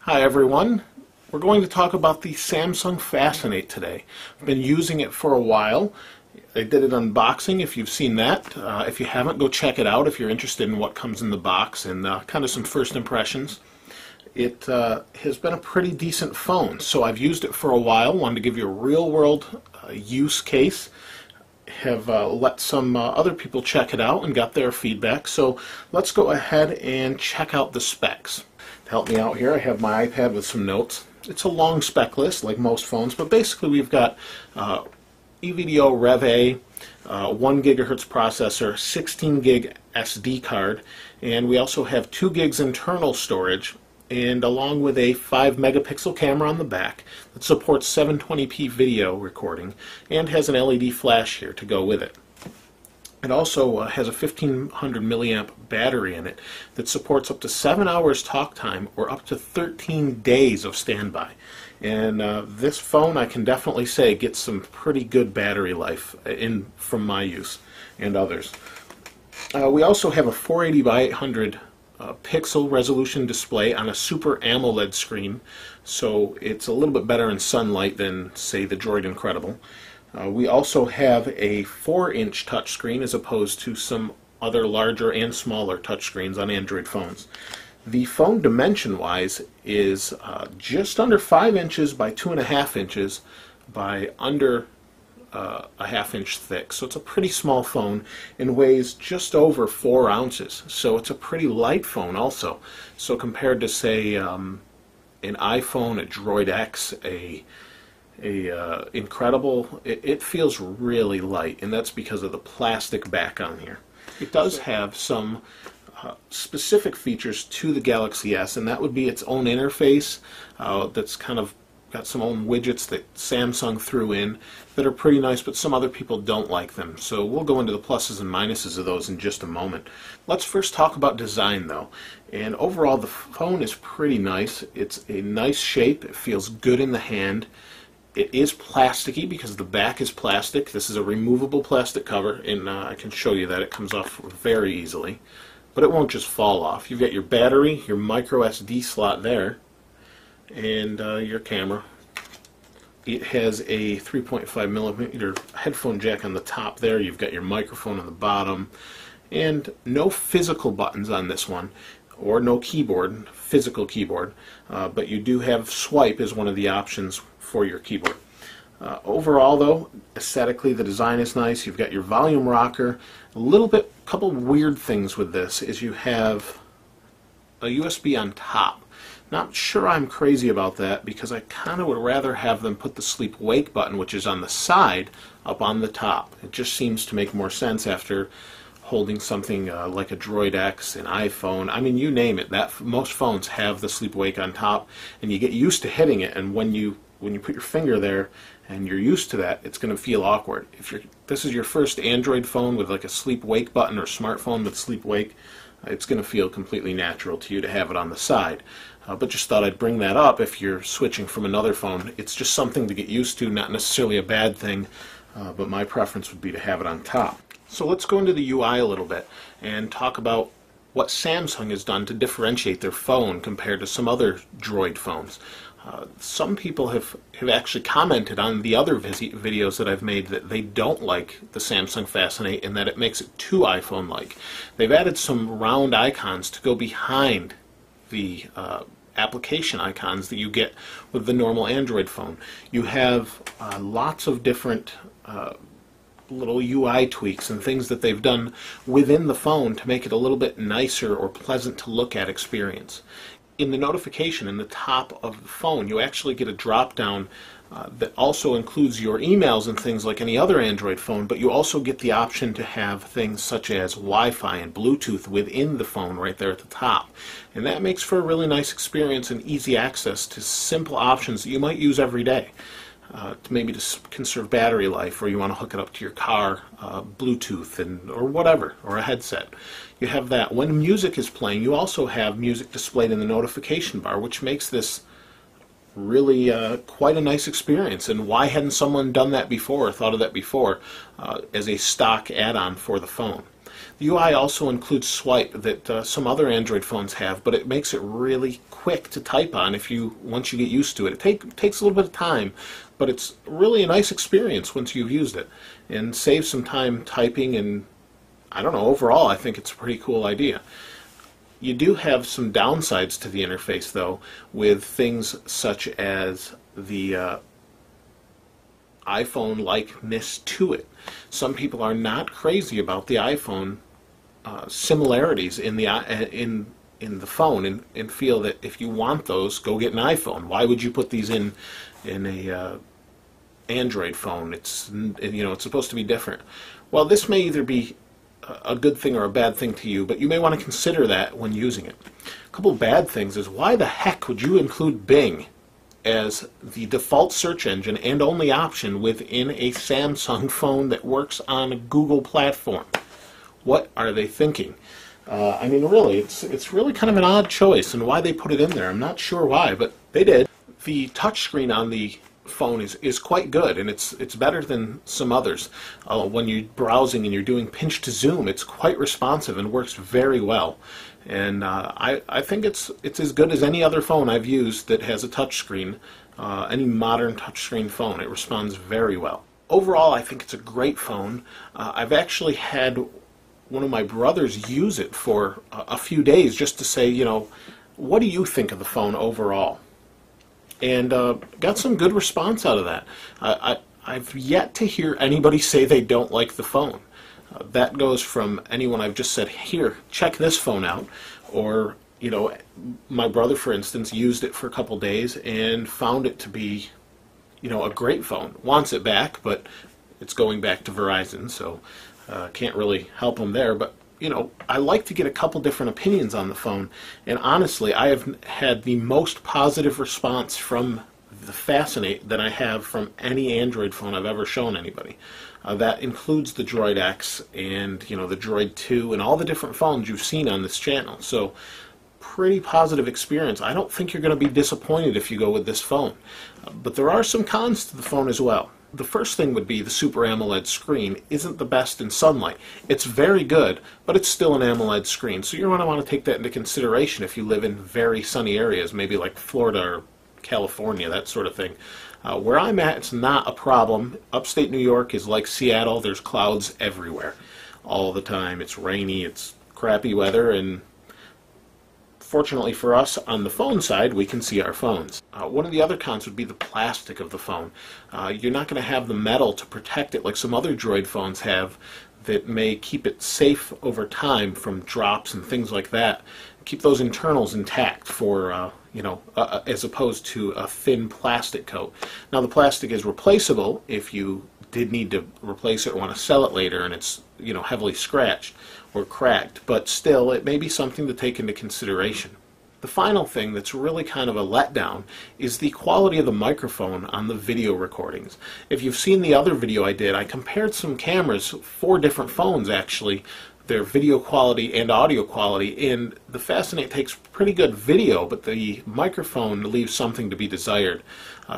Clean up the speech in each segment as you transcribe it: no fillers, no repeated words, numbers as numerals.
Hi everyone. We're going to talk about the Samsung Fascinate today. I've been using it for a while. I did an unboxing if you've seen that. If you haven't, go check it out if you're interested in what comes in the box and kind of some first impressions. It has been a pretty decent phone, so I've used it for a while. Wanted to give you a real-world use case. Have let some other people check it out and got their feedback. So let's go ahead and check out the specs. To help me out here, I have my iPad with some notes. It's a long spec list like most phones, but basically we've got EVDO Rev A, 1 gigahertz processor, 16 gig SD card, and we also have 2 gigs internal storage, and along with a 5 megapixel camera on the back that supports 720p video recording and has an LED flash here to go with it. It also has a 1500 milliamp battery in it that supports up to 7 hours talk time or up to 13 days of standby. And this phone, I can definitely say, gets some pretty good battery life from my use and others. We also have a 480 by 800 pixel resolution display on a Super AMOLED screen, so it's a little bit better in sunlight than, say, the Droid Incredible. We also have a 4-inch touchscreen as opposed to some other larger and smaller touchscreens on Android phones. The phone dimension-wise is just under 5 inches by 2.5 inches by under a ½ inch thick. So it's a pretty small phone and weighs just over 4 ounces. So it's a pretty light phone also. So compared to, say, an iPhone, a Droid X, Incredible, it feels really light, and that's because of the plastic back on here. It does have some specific features to the Galaxy S, and that would be its own interface that's kind of got some own widgets that Samsung threw in that are pretty nice, but some other people don't like them. So we'll go into the pluses and minuses of those in just a moment. Let's first talk about design though. And overall the phone is pretty nice. It's a nice shape. It feels good in the hand. It is plasticky because the back is plastic. This is a removable plastic cover, and I can show you that it comes off very easily. But it won't just fall off. You've got your battery, your micro SD slot there, and your camera. It has a 3.5 millimeter headphone jack on the top there. You've got your microphone on the bottom, and no physical buttons on this one, or no keyboard, physical keyboard, but you do have swipe as one of the options for your keyboard. Overall though, aesthetically the design is nice. You've got your volume rocker. Couple weird things with this is you have a USB on top. Not sure I'm crazy about that because I kind of would rather have them put the sleep wake button, which is on the side, up on the top. It just seems to make more sense after holding something like a Droid X, an iPhone. I mean, you name it. Most phones have the sleep wake on top, and you get used to hitting it, and when you put your finger there and you're used to that, it's going to feel awkward. If this is your first Android phone with like a sleep wake button or smartphone with sleep wake, it's going to feel completely natural to you to have it on the side. But just thought I'd bring that up if you're switching from another phone. It's just something to get used to, not necessarily a bad thing, but my preference would be to have it on top. So let's go into the UI a little bit and talk about what Samsung has done to differentiate their phone compared to some other Droid phones. Some people have actually commented on the other videos that I've made that they don't like the Samsung Fascinate and that it makes it too iPhone-like. They've added some round icons to go behind the application icons that you get with the normal Android phone. You have lots of different little UI tweaks and things that they've done within the phone to make it a little bit nicer or pleasant to look at experience. In the notification in the top of the phone, you actually get a drop-down that also includes your emails and things like any other Android phone, but you also get the option to have things such as Wi-Fi and Bluetooth within the phone right there at the top. And that makes for a really nice experience and easy access to simple options that you might use every day. Maybe to conserve battery life, or you want to hook it up to your car, Bluetooth, or whatever, or a headset. You have that. When music is playing, you also have music displayed in the notification bar, which makes this really quite a nice experience. And why hadn't someone done that before, or thought of that before, as a stock add-on for the phone? The UI also includes Swipe that some other Android phones have, but it makes it really quick to type on once you get used to it. It takes a little bit of time, but it's really a nice experience once you've used it, and saves some time typing, and I don't know, overall I think it's a pretty cool idea. You do have some downsides to the interface though, with things such as the iPhone likeness to it. Some people are not crazy about the iPhone similarities in the phone, and feel that if you want those, go get an iPhone. Why would you put these in a Android phone? It's it's supposed to be different. Well, this may either be a good thing or a bad thing to you, but you may want to consider that when using it. A couple of bad things is, why the heck would you include Bing as the default search engine and only option within a Samsung phone that works on a Google platform? What are they thinking? I mean, really, it's really kind of an odd choice, and why they put it in there, I'm not sure why, but they did. The touchscreen on the phone is quite good, and it's better than some others. When you're browsing and you're doing pinch to zoom, it's quite responsive and works very well. And I think it's as good as any other phone I've used that has a touchscreen, any modern touchscreen phone. It responds very well. Overall, I think it's a great phone. I've actually had one of my brothers use it for a few days just to say, what do you think of the phone overall? And got some good response out of that. I've yet to hear anybody say they don't like the phone. That goes from anyone I've just said, here, check this phone out, or my brother, for instance, used it for a couple days and found it to be a great phone. Wants it back, but it's going back to Verizon, so can't really help him there. But I like to get a couple different opinions on the phone, and honestly, I have had the most positive response from the Fascinate that I have from any Android phone I've ever shown anybody. That includes the Droid X and the Droid 2 and all the different phones you've seen on this channel. So pretty positive experience. I don't think you're going to be disappointed if you go with this phone. But there are some cons to the phone as well. The first thing would be the Super AMOLED screen isn't the best in sunlight. It's very good, but it's still an AMOLED screen, so you're going to want to take that into consideration if you live in very sunny areas, maybe like Florida or California, that sort of thing. Where I'm at, it's not a problem. Upstate New York is like Seattle. There's clouds everywhere all the time. It's rainy, it's crappy weather, and fortunately for us, on the phone side, we can see our phones. One of the other cons would be the plastic of the phone. You're not going to have the metal to protect it like some other Droid phones have that may keep it safe over time from drops and things like that. Keep those internals intact for, as opposed to a thin plastic coat. Now, the plastic is replaceable if you did need to replace it or want to sell it later and it's heavily scratched or cracked, but still it may be something to take into consideration. The final thing that's really kind of a letdown is the quality of the microphone on the video recordings. If you've seen the other video I did, I compared some cameras, 4 different phones actually, their video quality and audio quality, and the Fascinate takes pretty good video, but the microphone leaves something to be desired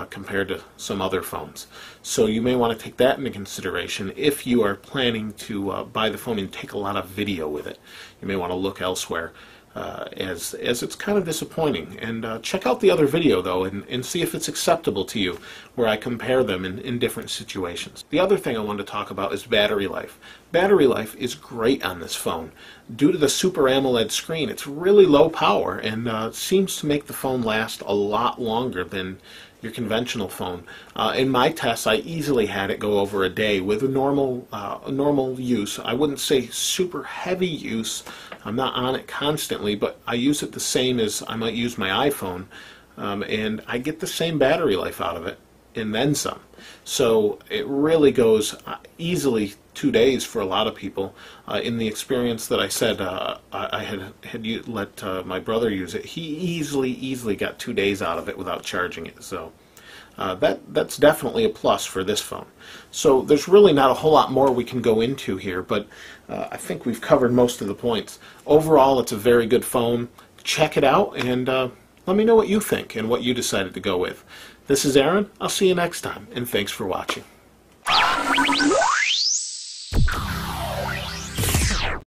compared to some other phones. So you may want to take that into consideration if you are planning to buy the phone and take a lot of video with it. You may want to look elsewhere, as it's kind of disappointing. And check out the other video though and see if it's acceptable to you, where I compare them in different situations. The other thing I wanted to talk about is battery life. Battery life is great on this phone. Due to the Super AMOLED screen, it's really low power and seems to make the phone last a lot longer than your conventional phone. In my tests, I easily had it go over a day with a normal use. I wouldn't say super heavy use. I'm not on it constantly, but I use it the same as I might use my iPhone, and I get the same battery life out of it, and then some. So it really goes easily 2 days for a lot of people. In the experience that I said I had let my brother use it, he easily got 2 days out of it without charging it. So that's definitely a plus for this phone. So there's really not a whole lot more we can go into here, but I think we've covered most of the points. Overall, it's a very good phone. Check it out and let me know what you think and what you decided to go with. This is Aaron. I'll see you next time, and thanks for watching.